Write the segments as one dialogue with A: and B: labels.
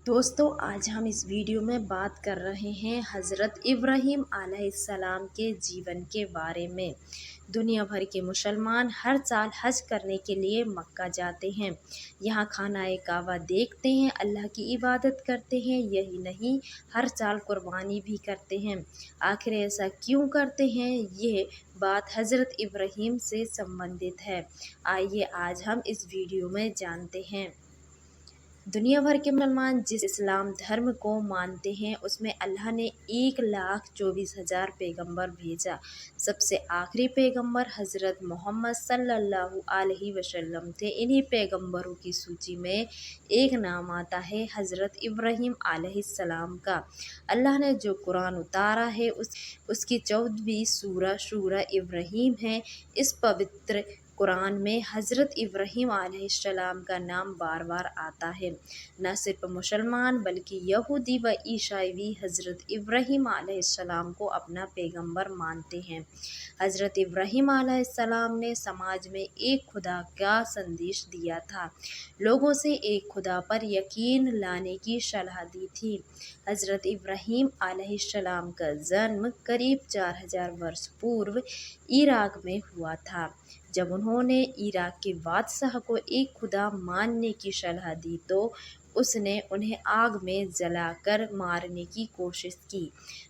A: दोस्तों, आज हम इस वीडियो में बात कर रहे हैं हज़रत इब्राहीम अलैहिस्सलाम के जीवन के बारे में। दुनिया भर के मुसलमान हर साल हज करने के लिए मक्का जाते हैं। यहाँ खानाए काबा देखते हैं, अल्लाह की इबादत करते हैं। यही नहीं, हर साल कुर्बानी भी करते हैं। आखिर ऐसा क्यों करते हैं, ये बात हज़रत इब्राहीम से संबंधित है। आइए आज हम इस वीडियो में जानते हैं। दुनिया भर के मुसलमान जिस इस्लाम धर्म को मानते हैं, उसमें अल्लाह ने 1,24,000 पैगंबर भेजा। सबसे आखिरी पैगंबर हज़रत मोहम्मद सल्लल्लाहु अलैहि वसल्लम थे। इन्हीं पैगंबरों की सूची में एक नाम आता है हज़रत इब्राहीम अलैहिस्सलाम का। अल्लाह ने जो कुरान उतारा है उसकी 14वीं सूरह इब्राहीम है। इस पवित्र कुरान में हज़रत इब्राहीम अलैहिस्सलाम का नाम बार बार आता है। न सिर्फ मुसलमान बल्कि यहूदी व ईसाई भी हज़रत इब्राहीम अलैहिस्सलाम को अपना पैगंबर मानते हैं। हज़रत इब्राहीम अलैहिस्सलाम ने समाज में एक खुदा का संदेश दिया था, लोगों से एक खुदा पर यकीन लाने की सलाह दी थी। हज़रत इब्राहीम अलैहिस्सलाम का जन्म करीब 4000 वर्ष पूर्व इराक में हुआ था। जब उन्होंने इराक के बादशाह को एक खुदा मानने की सलाह दी तो उसने उन्हें आग में जलाकर मारने की कोशिश की,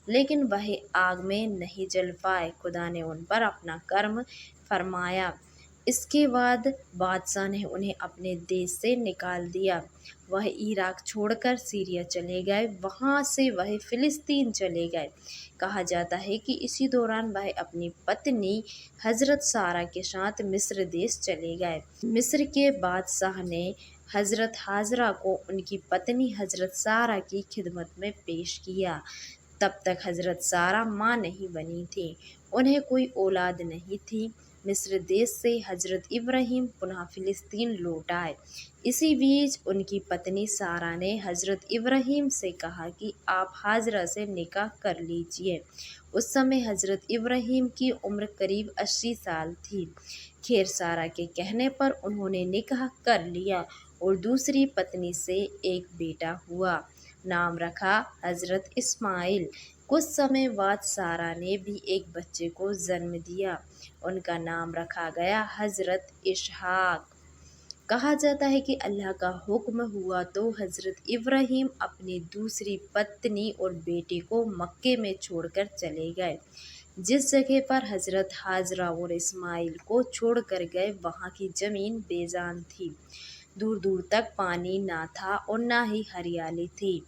A: लेकिन वह आग में नहीं जल पाए। खुदा ने उन पर अपना कर्म फरमाया। इसके बाद बादशाह ने उन्हें अपने देश से निकाल दिया। वह इराक छोड़कर सीरिया चले गए, वहाँ से वह फ़िलिस्तीन चले गए। कहा जाता है कि इसी दौरान वह अपनी पत्नी हज़रत सारा के साथ मिस्र देश चले गए। मिस्र के बादशाह ने हज़रत हाजरा को उनकी पत्नी हज़रत सारा की खिदमत में पेश किया। तब तक हज़रत सारा माँ नहीं बनी थी, उन्हें कोई औलाद नहीं थी। मिस्र देश से हज़रत इब्राहीम पुनः फ़िलिस्तीन लौट आए। इसी बीच उनकी पत्नी सारा ने हज़रत इब्राहीम से कहा कि आप हाजरा से निकाह कर लीजिए। उस समय हज़रत इब्राहीम की उम्र करीब 80 साल थी। खैर, सारा के कहने पर उन्होंने निकाह कर लिया और दूसरी पत्नी से एक बेटा हुआ। नाम रखा हज़रत इस्माइल। कुछ समय बाद सारा ने भी एक बच्चे को जन्म दिया। उनका नाम रखा गया हज़रत इसहाक। कहा जाता है कि अल्लाह का हुक्म हुआ तो हज़रत इब्राहीम अपनी दूसरी पत्नी और बेटे को मक्के में छोड़कर चले गए। जिस जगह पर हज़रत हाजरा और इस्माइल को छोड़कर गए, वहाँ की ज़मीन बेजान थी। दूर दूर तक पानी ना था और ना ही हरियाली थी।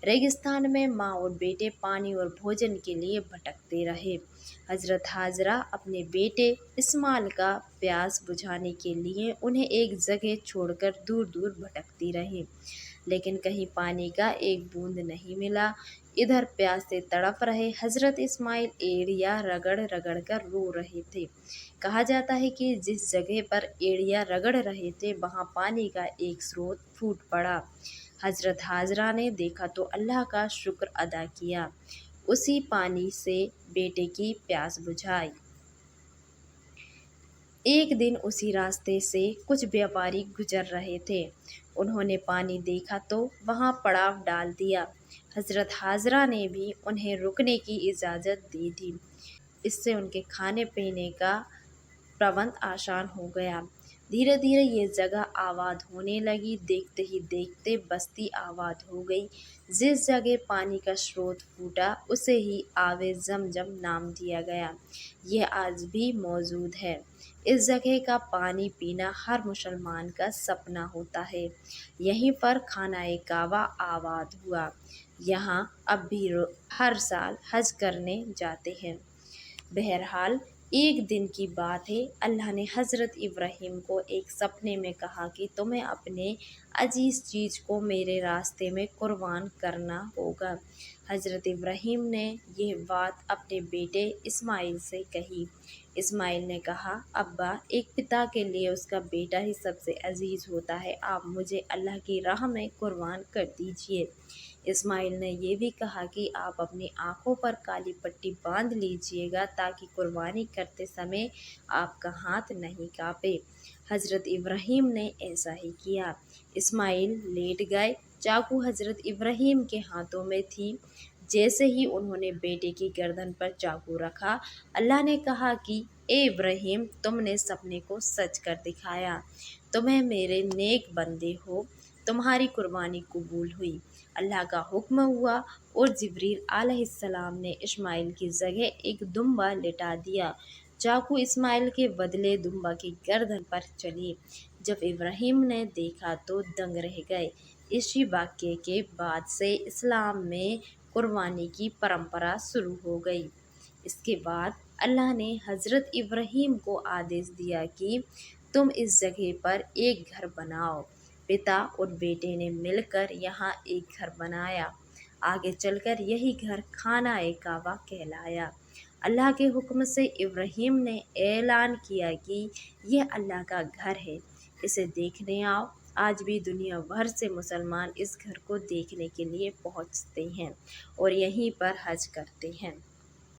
A: रेगिस्तान में माँ और बेटे पानी और भोजन के लिए भटकते रहे। हज़रत हाजरा अपने बेटे इस्माइल का प्यास बुझाने के लिए उन्हें एक जगह छोड़कर दूर दूर भटकती रही, लेकिन कहीं पानी का एक बूंद नहीं मिला। इधर प्यास से तड़प रहे हज़रत इस्माइल एड़ियाँ रगड़ रगड़ कर रो रहे थे। कहा जाता है कि जिस जगह पर एड़ियाँ रगड़ रहे थे, वहाँ पानी का एक स्रोत फूट पड़ा। हज़रत हाजरा ने देखा तो अल्लाह का शुक्र अदा किया, उसी पानी से बेटे की प्यास बुझाई। एक दिन उसी रास्ते से कुछ व्यापारी गुजर रहे थे। उन्होंने पानी देखा तो वहाँ पड़ाव डाल दिया। हज़रत हाजरा ने भी उन्हें रुकने की इजाज़त दी थी। इससे उनके खाने पीने का प्रबंध आसान हो गया। धीरे धीरे ये जगह आबाद होने लगी। देखते ही देखते बस्ती आबाद हो गई। जिस जगह पानी का स्रोत फूटा उसे ही आवे ज़मज़म नाम दिया गया। यह आज भी मौजूद है। इस जगह का पानी पीना हर मुसलमान का सपना होता है। यहीं पर खानाए काबा आबाद हुआ। यहाँ अब भी हर साल हज करने जाते हैं। बहरहाल, एक दिन की बात है, अल्लाह ने हज़रत इब्राहीम को एक सपने में कहा कि तुम्हें अपने अजीज़ चीज़ को मेरे रास्ते में कुर्बान करना होगा। हज़रत इब्राहीम ने यह बात अपने बेटे इस्माइल से कही। इस्माइल ने कहा, अब्बा, एक पिता के लिए उसका बेटा ही सबसे अजीज़ होता है, आप मुझे अल्लाह की राह में कुर्बान कर दीजिए। इस्माइल ने यह भी कहा कि आप अपनी आँखों पर काली पट्टी बांध लीजिएगा ताकि कुर्बानी करते समय आपका हाथ नहीं कांपे। हज़रत इब्राहीम ने ऐसा ही किया। इस्माइल लेट गए। चाकू हज़रत इब्राहीम के हाथों में थी। जैसे ही उन्होंने बेटे की गर्दन पर चाकू रखा, अल्लाह ने कहा कि ए इब्राहीम, तुमने सपने को सच कर दिखाया, तुम्हें मेरे नेक बंदे हो, तुम्हारी कुर्बानी कबूल हुई। अल्लाह का हुक्म हुआ और जिब्रील अलैहिस्सलाम ने इस्माइल की जगह एक दुम्बा लिटा दिया। चाकू इस्माइल के बदले दुम्बा की गर्दन पर चली। जब इब्राहीम ने देखा तो दंग रह गए। इसी वाक़ये के बाद से इस्लाम में कुर्बानी की परंपरा शुरू हो गई। इसके बाद अल्लाह ने हज़रत इब्राहीम को आदेश दिया कि तुम इस जगह पर एक घर बनाओ। पिता और बेटे ने मिलकर यहाँ एक घर बनाया। आगे चलकर यही घर खाना ए काबा कहलाया। अल्लाह के हुक्म से इब्राहीम ने ऐलान किया कि यह अल्लाह का घर है, इसे देखने आओ। आज भी दुनिया भर से मुसलमान इस घर को देखने के लिए पहुँचते हैं और यहीं पर हज करते हैं।